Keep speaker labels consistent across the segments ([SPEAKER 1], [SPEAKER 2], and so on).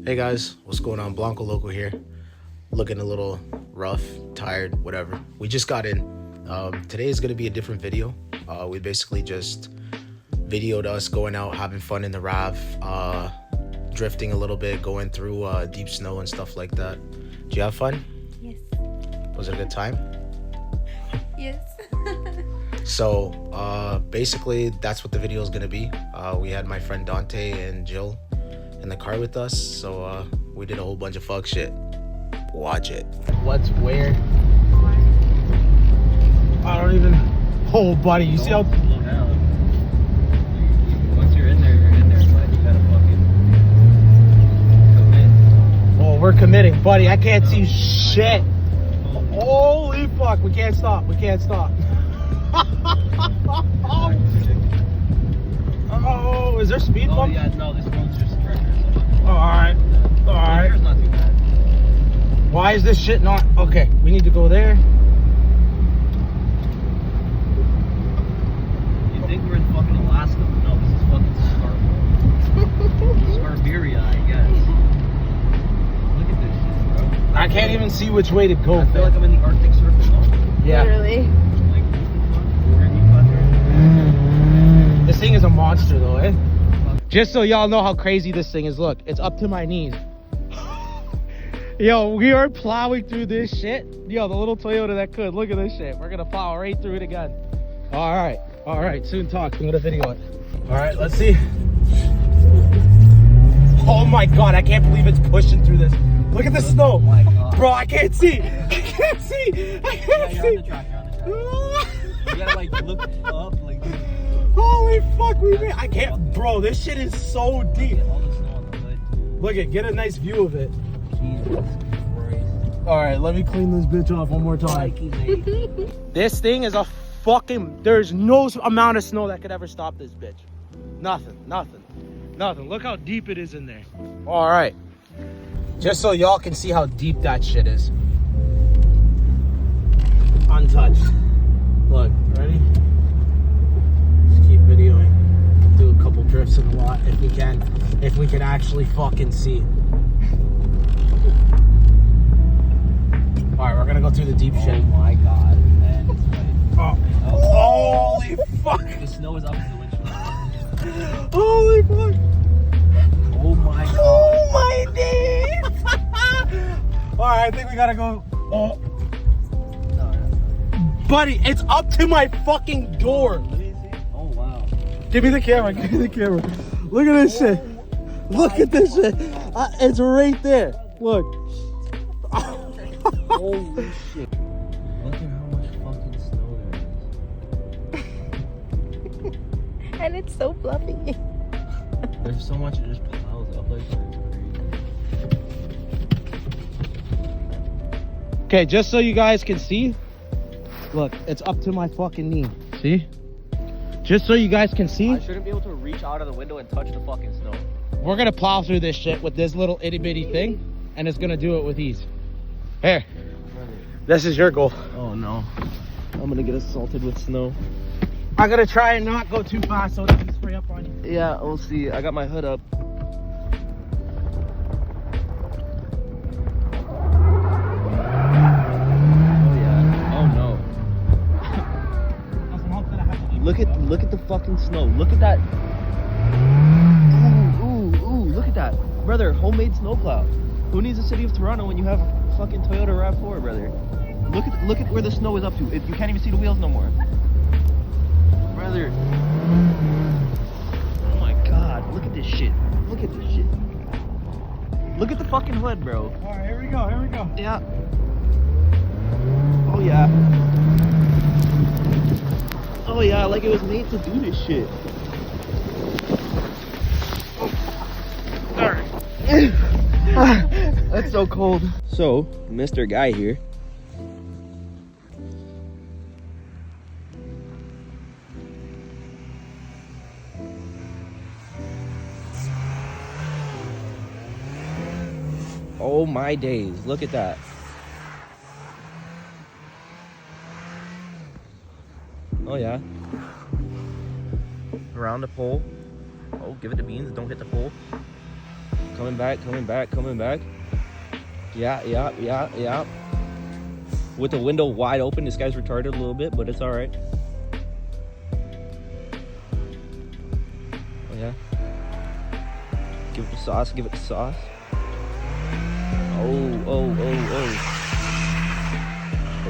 [SPEAKER 1] Hey guys, what's going on? Blanco Loco here. Looking a little rough, tired, whatever. We just got in. Today is going to be a different video. We basically just videoed us going out, having fun in the RAV, drifting a little bit, going through deep snow and stuff like that. Did you have fun?
[SPEAKER 2] Yes.
[SPEAKER 1] Was it a good time?
[SPEAKER 2] Yes.
[SPEAKER 1] So basically that's what the video is going to be. We had my friend Dante and Jill in the car with us, so we did a whole bunch of fuck shit. Watch it. What's where? I don't even. Oh, buddy, you see how?
[SPEAKER 3] Slow down. Once you're in there, but you gotta fucking commit.
[SPEAKER 1] Oh, we're committing, buddy. I can't see shit. Holy fuck, we can't stop. We can't stop. Oh, is there speed
[SPEAKER 3] Oh
[SPEAKER 1] bump?
[SPEAKER 3] yeah, no, this one's just treacherous.
[SPEAKER 1] Oh, alright. Alright.
[SPEAKER 3] Treacherous not too bad.
[SPEAKER 1] Why is this shit not? Okay, we need to go there.
[SPEAKER 3] You think we're in fucking Alaska, but no, this is fucking Scarberia, I guess. Look at this shit, bro.
[SPEAKER 1] I can't even see which way to go.
[SPEAKER 3] I feel like I'm in the Arctic Circle, no?
[SPEAKER 1] Yeah.
[SPEAKER 2] Literally.
[SPEAKER 3] Like, what the fuck? We're in Utah there.
[SPEAKER 1] This thing is a monster though, eh? Just so y'all know how crazy this thing is, look, it's up to my knees. Yo, we are plowing through this shit. Yo, the little Toyota that could. Look at this shit. We're gonna plow right through it again. All right, soon talk. I'm gonna video it. All right, let's see. Oh my God, I can't believe it's pushing through this. Look at the snow.
[SPEAKER 3] Oh my God.
[SPEAKER 1] Bro, I can't see. I can't see. I can't
[SPEAKER 3] Yeah,
[SPEAKER 1] see.
[SPEAKER 3] you're on the track, You gotta like look up, like this.
[SPEAKER 1] Holy fuck, we made. I can't, bro. This shit is so deep.
[SPEAKER 3] All the snow on the hood.
[SPEAKER 1] Look at, get a nice view of it.
[SPEAKER 3] Jesus Christ.
[SPEAKER 1] All right, let me clean this bitch off one more time. This thing is a fucking. There's no amount of snow that could ever stop this bitch. Nothing. Look how deep it is in there. All right, just so y'all can see how deep that shit is. Untouched. Look, ready? Just keep videoing. Do a couple drifts in the lot if we can. If we can actually fucking see. All right, we're gonna go through the deep shit.
[SPEAKER 3] Oh my God, man. It's right.
[SPEAKER 1] Oh. Holy fuck!
[SPEAKER 3] The snow is up to the windshield.
[SPEAKER 1] Holy fuck!
[SPEAKER 3] Oh my God.
[SPEAKER 1] Oh my days! All right, I think we gotta go. Oh,
[SPEAKER 3] No.
[SPEAKER 1] buddy, it's up to my fucking door.
[SPEAKER 3] Let me see. Oh wow.
[SPEAKER 1] Give me the camera. Give me the camera. Look at this shit. Look at this shit. It's right there. Look.
[SPEAKER 3] Holy shit. Look at how much fucking snow there is.
[SPEAKER 2] And it's so fluffy.
[SPEAKER 3] There's so much, it just piles up like that. It's crazy.
[SPEAKER 1] Okay, just so you guys can see. Look, it's up to my fucking knee. See? Just so you guys can see.
[SPEAKER 3] I shouldn't be able to reach out of the window and touch the fucking snow.
[SPEAKER 1] We're gonna plow through this shit with this little itty bitty thing, and it's gonna do it with ease. Here, this is your goal.
[SPEAKER 3] Oh no. I'm gonna get assaulted with snow.
[SPEAKER 1] I'm gonna try and not go too fast so it doesn't spray up on you.
[SPEAKER 3] Yeah, we'll see. I got my hood up.
[SPEAKER 1] Oh
[SPEAKER 3] yeah. Oh no. Look at the fucking snow. Look at that. Ooh, look at that. Brother, homemade snowplow. Who needs a city of Toronto when you have a fucking Toyota RAV4, brother? Look at where the snow is up to. You can't even see the wheels no more. Brother. Oh my God, look at this shit. Look at this shit. Look at the fucking hood, bro.
[SPEAKER 1] Alright, here we go.
[SPEAKER 3] Yeah. Oh yeah. Oh yeah, like it was made to do this shit.
[SPEAKER 1] Alright.
[SPEAKER 3] That's so cold. So, Mr. Guy here. Oh my days, look at that. Oh yeah. Around the pole. Oh, give it the beans, don't hit the pole. Coming back. Yeah. With the window wide open, this guy's retarded a little bit, but it's all right. Oh yeah. Give it the sauce. Oh.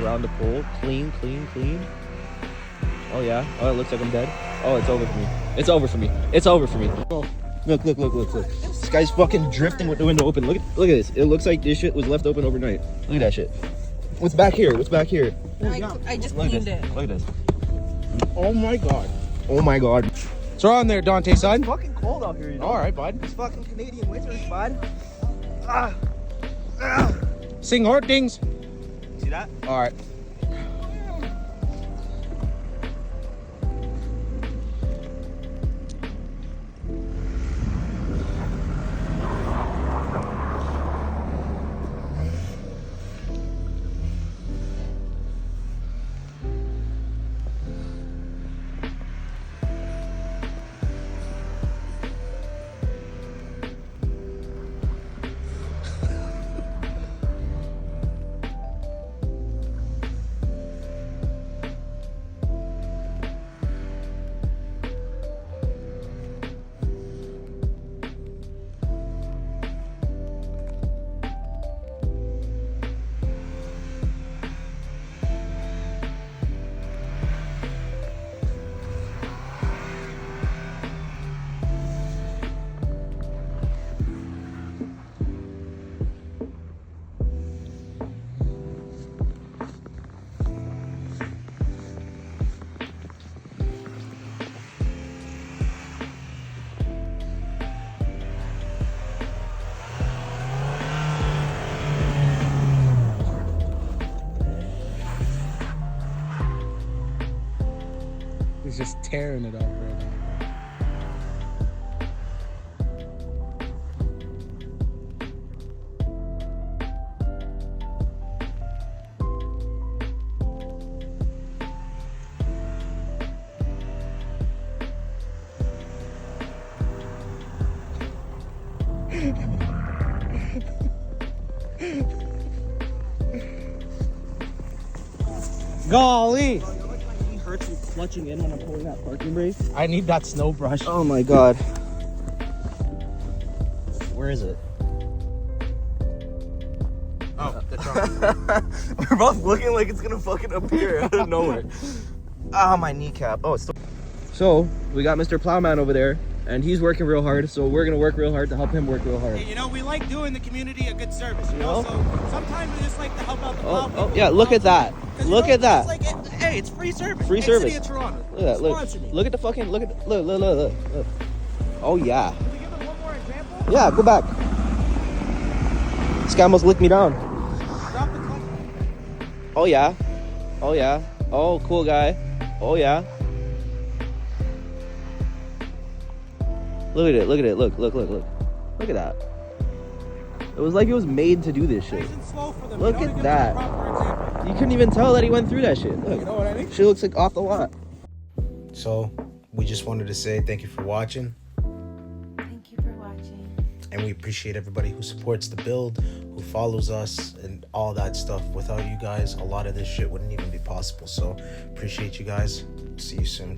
[SPEAKER 3] Around the pole. Clean. Oh yeah. Oh, it looks like I'm dead. Oh, it's over for me. Oh. Look. This guy's fucking drifting with the window open. Look at this. It looks like this shit was left open overnight. Look at that shit. What's back here?
[SPEAKER 2] I just cleaned it.
[SPEAKER 3] Look at this.
[SPEAKER 1] Oh my god.
[SPEAKER 3] What's
[SPEAKER 1] wrong there, Dante, son?
[SPEAKER 3] It's fucking cold out here, you know?
[SPEAKER 1] All right, bud.
[SPEAKER 3] It's fucking Canadian winters, bud.
[SPEAKER 1] Sing hard things.
[SPEAKER 3] See that?
[SPEAKER 1] All right. He's just tearing it up right now. Golly!
[SPEAKER 3] He hurts me clutching in when I'm pulling that parking brake.
[SPEAKER 1] I need that snow brush.
[SPEAKER 3] Oh my god. Where is it?
[SPEAKER 1] Oh, the trunk.
[SPEAKER 3] We're both looking like it's gonna fucking appear out of nowhere. Ah, my kneecap. Oh, it's still... So, we got Mr. Plowman over there, and he's working real hard, so we're gonna work real hard to help him work real hard.
[SPEAKER 4] Hey, you know, we like doing the community a good service, you know? So sometimes we just like to help out the plow people.
[SPEAKER 3] Yeah, look at that.
[SPEAKER 4] 'Cause,
[SPEAKER 3] Look at that.
[SPEAKER 4] It's like, hey, it's free service.
[SPEAKER 3] Free
[SPEAKER 4] Hey,
[SPEAKER 3] service.
[SPEAKER 4] City of Toronto.
[SPEAKER 3] Look at that, look.
[SPEAKER 4] Sponsor me.
[SPEAKER 3] Look at the fucking, look. Oh yeah.
[SPEAKER 4] Can we give them one more example?
[SPEAKER 3] Yeah, go back. This guy almost licked me down.
[SPEAKER 4] Drop the clutch.
[SPEAKER 3] Oh yeah. Oh, cool guy. Oh yeah. Look at it. Look at that. It was like it was made to do this shit.
[SPEAKER 4] Nice and slow for them,
[SPEAKER 3] Look
[SPEAKER 4] you know,
[SPEAKER 3] at
[SPEAKER 4] to give
[SPEAKER 3] that.
[SPEAKER 4] them a proper example.
[SPEAKER 3] You couldn't even tell that he went through that shit. Look.
[SPEAKER 4] You know what I mean?
[SPEAKER 3] Shit looks like off the lot.
[SPEAKER 1] So, we just wanted to say thank you for watching.
[SPEAKER 2] Thank you for watching.
[SPEAKER 1] And we appreciate everybody who supports the build, who follows us, and all that stuff. Without you guys, a lot of this shit wouldn't even be possible. So, appreciate you guys. See you soon.